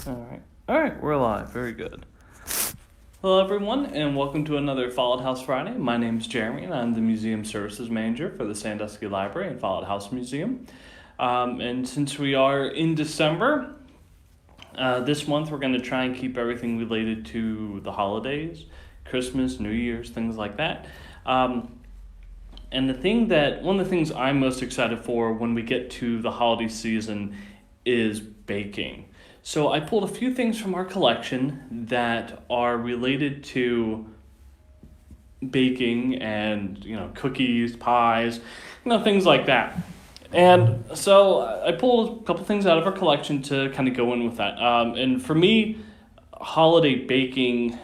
All right, we're live. Very good. Hello, everyone, and welcome to another Follett House Friday. My name is Jeremy, and I'm the Museum Services Manager for the Sandusky Library and Follett House Museum. And since we are in December, this month we're going to try and keep everything related to the holidays, Christmas, New Year's, things like that. And one of the things I'm most excited for when we get to the holiday season is baking. So I pulled a few things from our collection that are related to baking and, cookies, pies, things like that. And so I pulled a couple things out of our collection to kind of go in with that. And for me, holiday baking,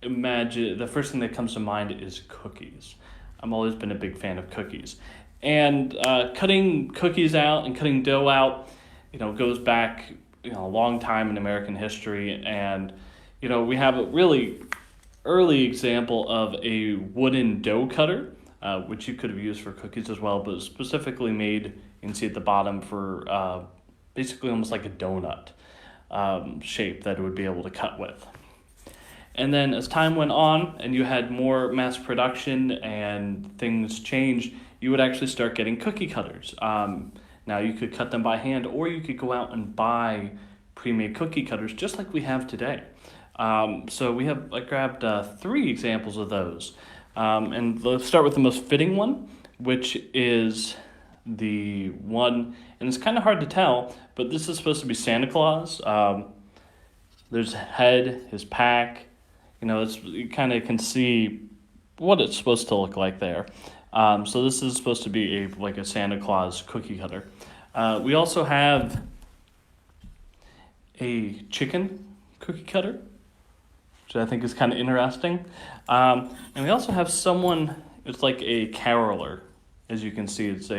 the first thing that comes to mind is cookies. I've always been a big fan of cookies. And cutting cookies out and cutting dough out, goes back a long time in American history, and we have a really early example of a wooden dough cutter, which you could have used for cookies as well, but specifically made, you can see at the bottom, for basically almost like a donut shape that it would be able to cut with. And then as time went on and you had more mass production and things changed, you would actually start getting cookie cutters. Now you could cut them by hand, or you could go out and buy pre-made cookie cutters just like we have today. So I grabbed 3 examples of those. And let's start with the most fitting one, which is the one, and it's kind of hard to tell, but this is supposed to be Santa Claus. There's his head, his pack, you kind of can see what it's supposed to look like there. So this is supposed to be a Santa Claus cookie cutter. We also have a chicken cookie cutter, which I think is kind of interesting. And we also have someone, it's like a caroler. As you can see, it's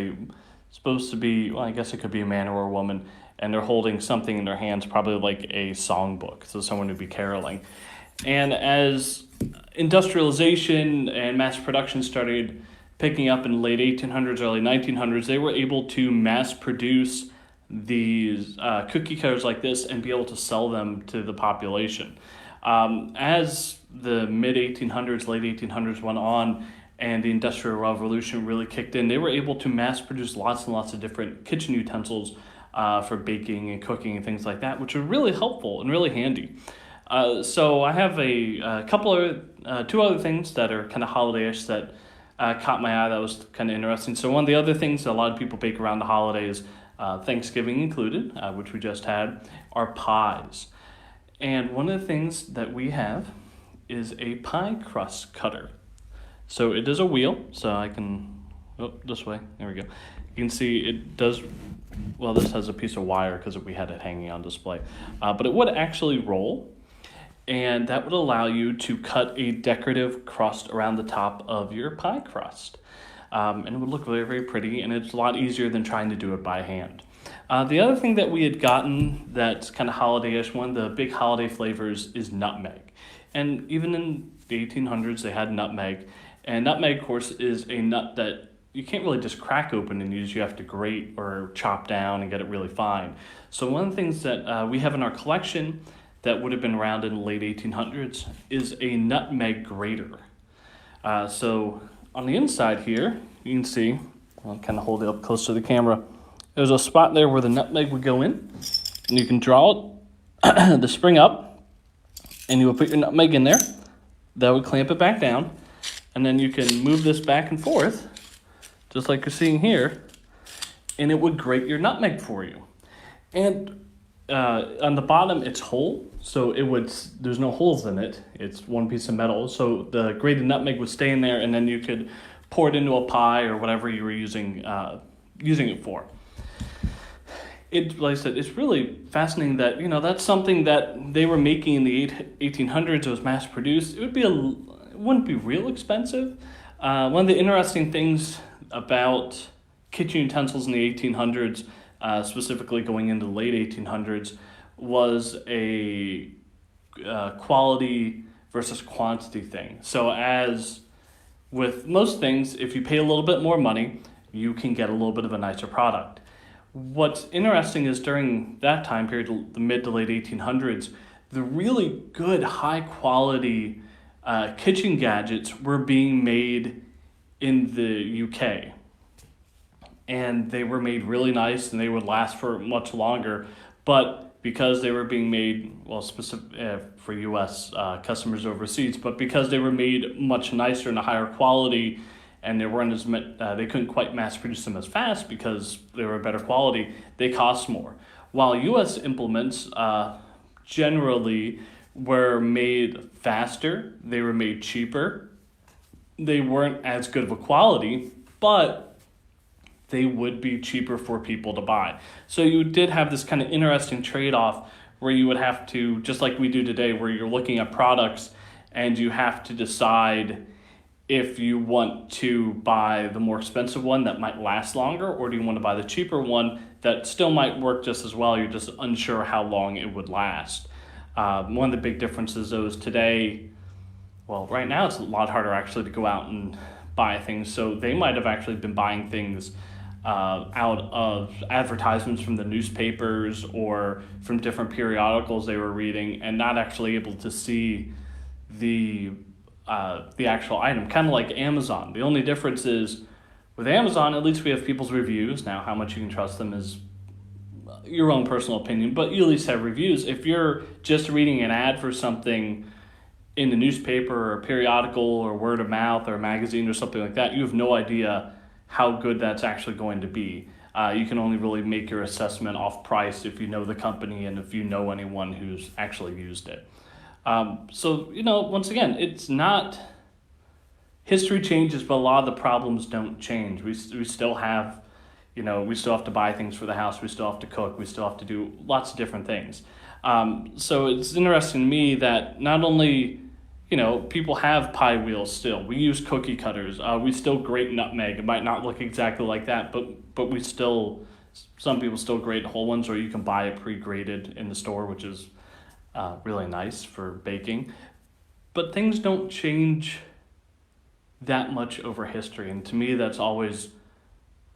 supposed to be, I guess it could be a man or a woman, and they're holding something in their hands, probably like a songbook, so someone would be caroling. And as industrialization and mass production started picking up in the late 1800s, early 1900s, they were able to mass produce these cookie cutters like this and be able to sell them to the population. As the mid-1800s, late 1800s went on and the Industrial Revolution really kicked in, they were able to mass produce lots and lots of different kitchen utensils for baking and cooking and things like that, which are really helpful and really handy. So I have a couple of 2 other things that are kind of holiday-ish that caught my eye. That was kind of interesting. So one of the other things that a lot of people bake around the holidays, Thanksgiving included, which we just had, are pies. And one of the things that we have is a pie crust cutter. So it is a wheel, so I can, this way, there we go. You can see it does, this has a piece of wire because we had it hanging on display. But it would actually roll, and that would allow you to cut a decorative crust around the top of your pie crust. And it would look very, very pretty, and it's a lot easier than trying to do it by hand. The other thing that we had gotten that's kind of holiday-ish, one of the big holiday flavors is nutmeg. And even in the 1800s, they had nutmeg. And nutmeg, of course, is a nut that you can't really just crack open and use. You have to grate or chop down and get it really fine. So one of the things that we have in our collection that would have been around in the late 1800s is a nutmeg grater. So on the inside here, you can see, I'll kind of hold it up close to the camera, there's a spot there where the nutmeg would go in, and you can draw it, the spring up, and you will put your nutmeg in there. That would clamp it back down, and then you can move this back and forth, just like you're seeing here, and it would grate your nutmeg for you. And on the bottom, it's whole, so there's no holes in it. It's one piece of metal, so the grated nutmeg would stay in there, and then you could pour it into a pie or whatever you were using it for. Like I said, it's really fascinating that that's something that they were making in the 1800s. It was mass produced. It wouldn't be real expensive. One of the interesting things about kitchen utensils in the 1800s, specifically going into the late 1800s, was a quality versus quantity thing. So as with most things, if you pay a little bit more money, you can get a little bit of a nicer product. What's interesting is during that time period, the mid to late 1800s, the really good, high quality kitchen gadgets were being made in the UK. And they were made really nice and they would last for much longer. But because they were being made, well, specific for US customers overseas, but because they were made much nicer and a higher quality, and they weren't as they couldn't quite mass produce them as fast because they were better quality, they cost more. While US implements generally were made faster, they were made cheaper, they weren't as good of a quality, but they would be cheaper for people to buy. So you did have this kind of interesting trade-off where you would have to, just like we do today, where you're looking at products and you have to decide if you want to buy the more expensive one that might last longer, or do you want to buy the cheaper one that still might work just as well, you're just unsure how long it would last. One of the big differences though is today, well, right now it's a lot harder actually to go out and buy things, so they might have actually been buying things out of advertisements from the newspapers or from different periodicals they were reading, and not actually able to see the actual item, kind of like Amazon. The only difference is with Amazon, at least we have people's reviews. Now, how much you can trust them is your own personal opinion, but you at least have reviews. If you're just reading an ad for something in the newspaper or periodical or word of mouth or a magazine or something like that, you have no idea how good that's actually going to be. You can only really make your assessment off price if you know the company and if you know anyone who's actually used it. So, once again, it's not, history changes, but a lot of the problems don't change. We still have, we still have to buy things for the house. We still have to cook. We still have to do lots of different things. So it's interesting to me that not only, people have pie wheels still. We use cookie cutters. We still grate nutmeg. It might not look exactly like that, but we still, some people still grate whole ones, or you can buy it pre-grated in the store, which is really nice for baking. But things don't change that much over history. And to me, that's always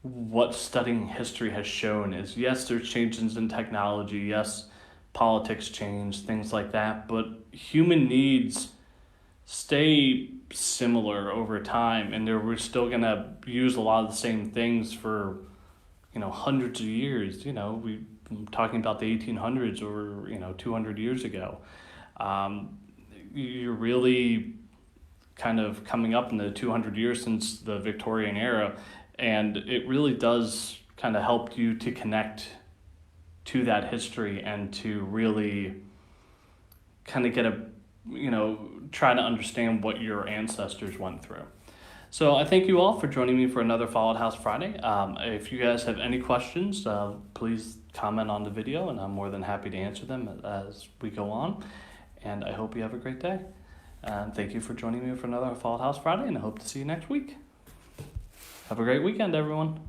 what studying history has shown is, yes, there's changes in technology. Yes, politics change, things like that. But human needs stay similar over time. And we're still going to use a lot of the same things for, hundreds of years. We're talking about the 1800s or, 200 years ago. You're really kind of coming up in the 200 years since the Victorian era, and it really does kind of help you to connect to that history and to really kind of get try to understand what your ancestors went through. So I thank you all for joining me for another Follett House Friday. If you guys have any questions, please comment on the video, and I'm more than happy to answer them as we go on. And I hope you have a great day. Thank you for joining me for another Follett House Friday, and I hope to see you next week. Have a great weekend, everyone.